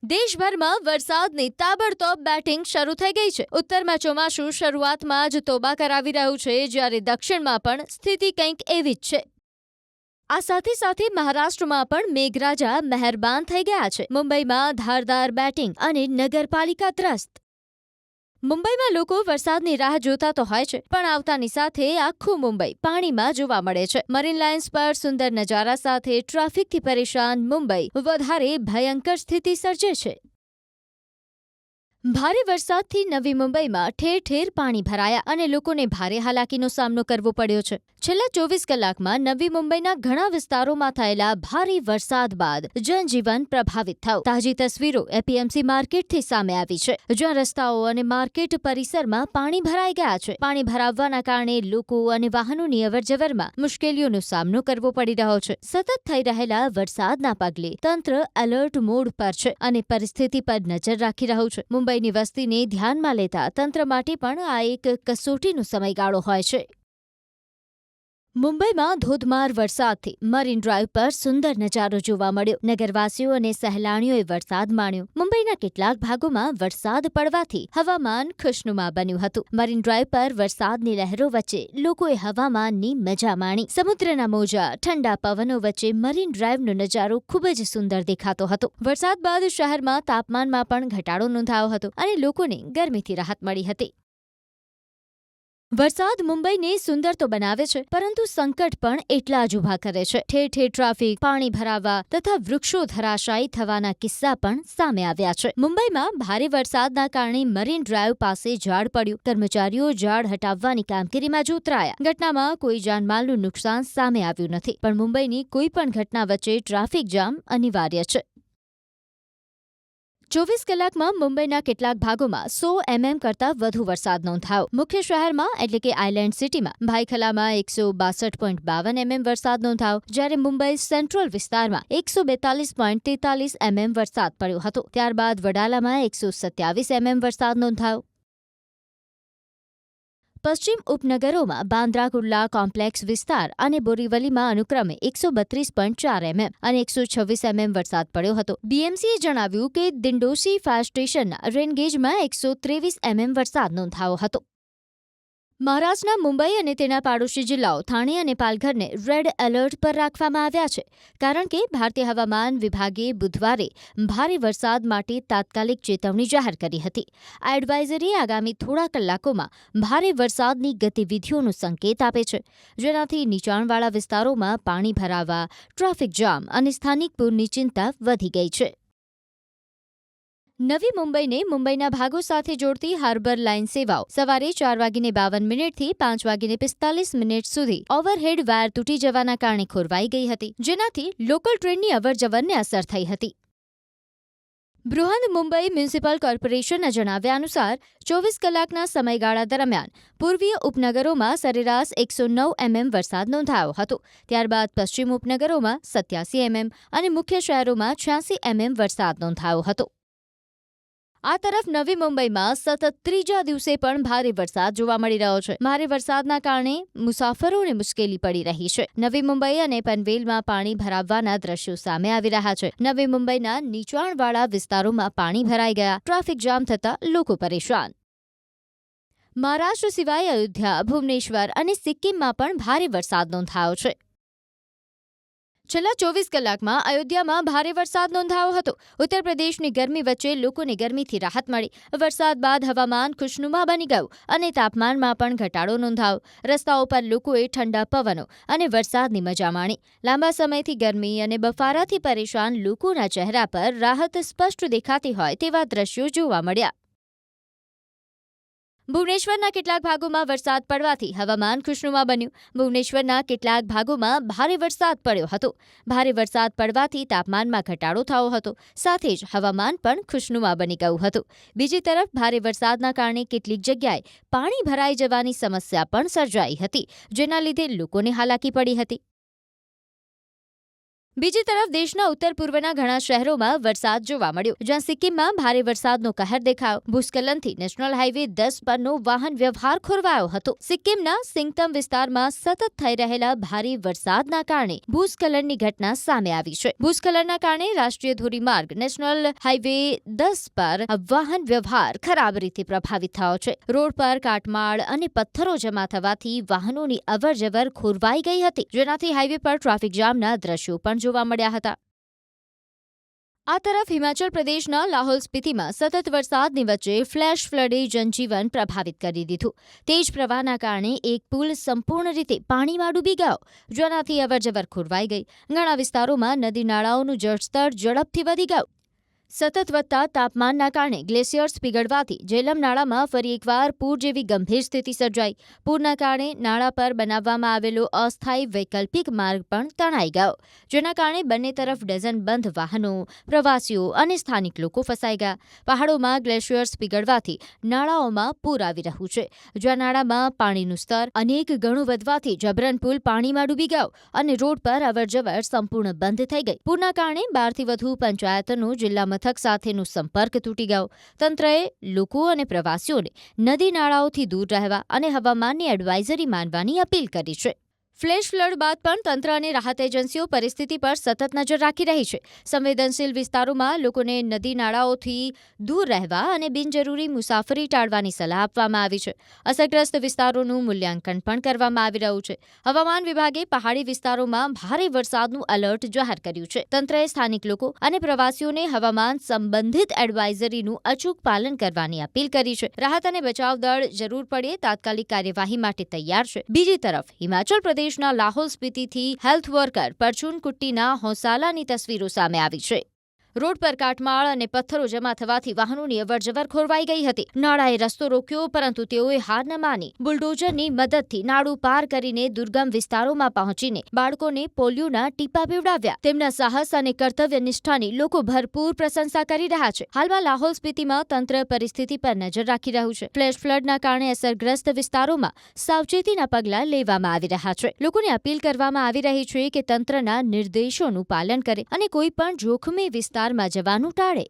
દેશભરમાં વરસાદની તાબડતોબ બેટિંગ શરૂ થઈ ગઈ છે. ઉત્તરમાં ચોમાસું શરૂઆતમાં જ તોબા કરાવી રહ્યું છે, જ્યારે દક્ષિણમાં પણ સ્થિતિ કંઈક એવી જ છે. આ સાથે સાથે મહારાષ્ટ્રમાં પણ મેઘરાજા મહેરબાન થઈ ગયા છે. મુંબઈમાં ધારદાર બેટિંગ અને નગરપાલિકા ત્રસ્ત. મુંબઈમાં લોકો વરસાદની રાહ જોતા તો હોય છે, પણ આવતાની સાથે આખું મુંબઈ પાણીમાં જોવા મળે છે. મરીન લાઇન્સ પર સુંદર નજારા સાથે ટ્રાફિકથી પરેશાન મુંબઈ વધારે ભયંકર સ્થિતિ સર્જે છે. ભારે વરસાદથી નવી મુંબઈમાં ઠેર ઠેર પાણી ભરાયા અને લોકોને ભારે હાલાકીનો સામનો કરવો પડ્યો છે. છેલ્લા 24 કલાકમાં નવી મુંબઈના ઘણા વિસ્તારોમાં થયેલા ભારે વરસાદ બાદ જનજીવન પ્રભાવિત થયું. તાજી તસવીરો એપીએમસી માર્કેટથી સામે આવી છે, જ્યાં રસ્તાઓ અને માર્કેટ પરિસરમાં પાણી ભરાઈ ગયા છે. પાણી ભરાવવાના કારણે લોકો અને વાહનોની અવરજવરમાં મુશ્કેલીઓનો સામનો કરવો પડી રહ્યો છે. સતત થઈ રહેલા વરસાદના પગલે તંત્ર એલર્ટ મોડ પર છે અને પરિસ્થિતિ પર નજર રાખી રહ્યું છે. મુંબઈની વસ્તીને ધ્યાનમાં લેતા તંત્ર માટે પણ આ એક કસોટીનો સમયગાળો હોય છે. મુંબઈમાં ધોધમાર વરસાદથી મરીન ડ્રાઈવ પર સુંદર નજારો જોવા મળ્યો. નગરવાસીઓ અને સહેલાણીઓએ વરસાદ માણ્યો. મુંબઈના કેટલાક ભાગોમાં વરસાદ પડવાથી હવામાન ખુશનુમા બન્યું હતું. મરીન ડ્રાઈવ પર વરસાદની લહેરો વચ્ચે લોકોએ હવામાનની મજા માણી. સમુદ્રના મોજા, ઠંડા પવનો વચ્ચે મરીન ડ્રાઈવનો નજારો ખૂબ જ સુંદર દેખાતો હતો. વરસાદ બાદ શહેરમાં તાપમાનમાં પણ ઘટાડો નોંધાયો હતો અને લોકોને ગરમીથી રાહત મળી હતી. વરસાદ મુંબઈને સુંદર તો બનાવે છે, પરંતુ સંકટ પણ એટલા જ ઊભા કરે છે. ઠેર ઠેર ટ્રાફિક, પાણી ભરાવા તથા વૃક્ષો ધરાશાયી થવાના કિસ્સા પણ સામે આવ્યા છે. મુંબઈમાં ભારે વરસાદના કારણે મરીન ડ્રાઈવ પાસે ઝાડ પડ્યું. કર્મચારીઓ ઝાડ હટાવવાની કામગીરીમાં જોતરાયા. ઘટનામાં કોઈ જાનમાલનું નુકસાન સામે આવ્યું નથી, પણ મુંબઈની કોઈ પણ ઘટના વચ્ચે ટ્રાફિક જામ અનિવાર્ય છે. 24 કલાકમાં મુંબઈના કેટલાક ભાગોમાં 100 mm કરતાં વધુ વરસાદ નોંધાયો. મુખ્ય શહેરમાં એટલે કે આઇલેન્ડ સિટીમાં ભાયખલામાં 162.52 mm વરસાદ નોંધાયો, જ્યારે મુંબઈ સેન્ટ્રલ વિસ્તારમાં 142.43 mm વરસાદ પડ્યો હતો. ત્યારબાદ વડાલામાં 127 mm વરસાદ નોંધાયો. પશ્ચિમ ઉપનગરોમાં બાંદ્રા કુર્લા કોમ્પ્લેક્સ વિસ્તાર અને બોરીવલીમાં અનુક્રમે 132.4 mm અને 126 mm વરસાદ પડ્યો હતો. બીએમસીએ જણાવ્યું કે દિંડોશી ફાયર સ્ટેશનના રેનગેજમાં 123 mm વરસાદ નોંધાયો હતો. મહારાષ્ટ્રના મુંબઈ અને તેના પાડોશી જિલ્લાઓ થાણે અને પાલઘરને રેડ એલર્ટ પર રાખવામાં આવ્યા છે, કારણ કે ભારતીય હવામાન વિભાગે બુધવારે ભારે વરસાદ માટે તાત્કાલિક ચેતવણી જાહેર કરી હતી. આ એડવાઇઝરી આગામી થોડા કલાકોમાં ભારે વરસાદની ગતિવિધિઓનો સંકેત આપે છે, જેનાથી નીચાણવાળા વિસ્તારોમાં પાણી ભરાવા, ટ્રાફિક જામ અને સ્થાનિક પૂરની ચિંતા વધી ગઈ છે. નવી મુંબઈને મુંબઈના ભાગો સાથે જોડતી હાર્બર લાઇન સેવાઓ સવારે 4:52 થી 5:45 સુધી ઓવરહેડ વાયર તૂટી જવાના કારણે ખોરવાઈ ગઈ હતી, જેનાથી લોકલ ટ્રેનની અવરજવરને અસર થઈ હતી. બૃહન મુંબઈ મ્યુનિસિપલ કોર્પોરેશનના જણાવ્યા અનુસાર 24 કલાકના સમયગાળા દરમિયાન પૂર્વીય ઉપનગરોમાં સરેરાશ 109 mm વરસાદ નોંધાયો હતો. ત્યારબાદ પશ્ચિમ ઉપનગરોમાં 87 mm અને મુખ્ય શહેરોમાં 86 mm વરસાદ નોંધાયો હતો. આ તરફ નવી મુંબઈમાં સતત ત્રીજા દિવસે પણ ભારે વરસાદ જોવા મળી રહ્યો છે. ભારે વરસાદના કારણે મુસાફરોને મુશ્કેલી પડી રહી છે. નવી મુંબઈ અને પનવેલમાં પાણી ભરાવવાના દ્રશ્યો સામે આવી રહ્યા છે. નવી મુંબઈના નીચાણવાળા વિસ્તારોમાં પાણી ભરાઈ ગયા. ટ્રાફિક જામ થતા લોકો પરેશાન. મહારાષ્ટ્ર સિવાય અયોધ્યા, ભુવનેશ્વર અને સિક્કિમમાં પણ ભારે વરસાદ નોંધાયો છે. છેલ્લા 24 કલાકમાં અયોધ્યામાં ભારે વરસાદ નોંધાયો હતો. ઉત્તર પ્રદેશની ગરમી વચ્ચે લોકોને ગરમીથી રાહત મળી. વરસાદ બાદ હવામાન ખુશનુમા બની ગયું અને તાપમાનમાં પણ ઘટાડો નોંધાયો. રસ્તાઓ પર લોકોએ ઠંડા પવનો અને વરસાદની મજા માણી. લાંબા સમયથી ગરમી અને બફારાથી પરેશાન લોકોના ચહેરા પર રાહત સ્પષ્ટ દેખાતી હોય તેવા દ્રશ્યો જોવા મળ્યા. ભુવનેશ્વરના કેટલાક ભાગોમાં વરસાદ પડવાથી હવામાન ખુશનુમા બન્યું. ભુવનેશ્વરના કેટલાક ભાગોમાં ભારે વરસાદ પડ્યો હતો. ભારે વરસાદ પડવાથી તાપમાનમાં ઘટાડો થયો હતો, સાથે જ હવામાન પણ ખુશનુમા બની ગયું હતું. બીજી તરફ ભારે વરસાદના કારણે કેટલીક જગ્યાએ પાણી ભરાઈ જવાની સમસ્યા પણ સર્જાઈ હતી, જેના લીધે લોકોને હાલાકી પડી હતી. બીજી તરફ દેશના ઉત્તર પૂર્વના ઘણા શહેરોમાં વરસાદ જોવા મળ્યો, જ્યાં સિક્કિમમાં ભારે વરસાદનો કહેર દેખાયો. ભૂસ્ખલનથી નેશનલ હાઈવે 10 પરનો વાહન વ્યવહાર ખોરવાયો હતો. સિક્કિમના સિંગતમ વિસ્તારમાં સતત થઈ રહેલા ભારે વરસાદના કારણે ભૂસ્ખલનની ઘટના સામે આવી છે. ભૂસ્ખલનના કારણે રાષ્ટ્રીય ધોરીમાર્ગ નેશનલ હાઈવે 10 પર વાહન વ્યવહાર ખરાબ રીતે પ્રભાવિત થયો છે. રોડ પર કાટમાળ અને પથ્થરો જમા થવાથી વાહનોની અવરજવર ખોરવાઈ ગઈ હતી, જેનાથી હાઈવે પર ટ્રાફિક જામના દ્રશ્યો પણ જોવા મળ્યા હતા. આ તરફ હિમાચલ પ્રદેશના લાહોલ સ્પીતિમાં સતત વરસાદની વચ્ચે ફ્લેશ ફ્લડે જનજીવન પ્રભાવિત કરી દીધું. તેજ પ્રવાહના કારણે એક પુલ સંપૂર્ણ રીતે પાણીમાં ડૂબી ગયો, જેનાથી અવરજવર ખોરવાઈ ગઈ. ઘણા વિસ્તારોમાં નદી નાળાઓનું જળસ્તર ઝડપથી વધી ગયું. સતત વધતા તાપમાનના કારણે ગ્લેશિયર્સ પીગળવાથી જેલમ નાળામાં ફરી એકવાર પૂર જેવી ગંભીર સ્થિતિ સર્જાઈ. પૂરના કારણે નાળા પર બનાવવામાં આવેલો અસ્થાયી વૈકલ્પિક માર્ગ પણ તણાઈ ગયો, જેના કારણે બંને તરફ ડઝનબંધ વાહનો, પ્રવાસીઓ અને સ્થાનિક લોકો ફસાઈ ગયા. પહાડોમાં ગ્લેશિયર્સ પીગળવાથી નાળાઓમાં પૂર આવી રહ્યું છે, જ્યાં નાળામાં પાણીનું સ્તર અનેક ગણું વધવાથી જબરન પુલ પાણીમાં ડૂબી ગયો અને રોડ પર અવરજવર સંપૂર્ણ બંધ થઈ ગઈ. પૂરના કારણે 12થી વધુ પંચાયતનો જિલ્લા મથક સાથેનો સંપર્ક તૂટી ગયો. તંત્રએ લોકો અને પ્રવાસીઓને નદી નાળાઓથી દૂર રહેવા અને હવામાનની એડવાઇઝરી માનવાની અપીલ કરી છે. ફ્લેશ ફ્લડ બાદ પણ તંત્ર અને રાહત એજન્સીઓ પરિસ્થિતિ પર સતત નજર રાખી રહી છે. સંવેદનશીલ વિસ્તારોમાં લોકોને નદી નાળાઓથી દૂર રહેવા અને બિનજરૂરી મુસાફરી ટાળવાની સલાહ આપવામાં આવી છે. અસરગ્રસ્ત વિસ્તારોનું મૂલ્યાંકન પણ કરવામાં આવી રહ્યું છે. હવામાન વિભાગે પહાડી વિસ્તારોમાં ભારે વરસાદનું એલર્ટ જાહેર કર્યું છે. તંત્રએ સ્થાનિક લોકો અને પ્રવાસીઓને હવામાન સંબંધિત એડવાઇઝરીનું અચૂક પાલન કરવાની અપીલ કરી છે. રાહત અને બચાવ દળ જરૂર પડે તાત્કાલિક કાર્યવાહી માટે તૈયાર છે. બીજી તરફ હિમાચલ પ્રદેશ લાહોલ સ્પીતિથી હેલ્થ વર્કર પરચુન કુટ્ટીના હોસાલાની તસવીરો સામે આવી છે. રોડ પર કાટમાળ અને પથ્થરો જમા થવાથી વાહનોની અવરજવર ખોરવાઈ ગઈ હતી. નાળાએ રસ્તો રોક્યો, પરંતુ તેઓએ હાર ન માની બુલડોઝરની મદદથી નાળું પાર કરીને દુર્ગમ વિસ્તારોમાં પહોંચીને બાળકોને પોલિયોના ટીપા પીવડાવ્યા. તેમના સાહસ અને કર્તવ્ય નિષ્ઠાની લોકો ભરપૂર પ્રશંસા કરી રહ્યા છે. હાલમાં લાહોલ સ્પીતિમાં તંત્ર પરિસ્થિતિ પર નજર રાખી રહ્યું છે. ફ્લેશ ફ્લડના કારણે અસરગ્રસ્ત વિસ્તારોમાં સાવચેતીના પગલાં લેવામાં આવી રહ્યા છે. લોકોને અપીલ કરવામાં આવી રહી છે કે તંત્રના નિર્દેશોનું પાલન કરે અને કોઈ પણ જોખમી વિસ્તારમાં જવાનું ટાળે.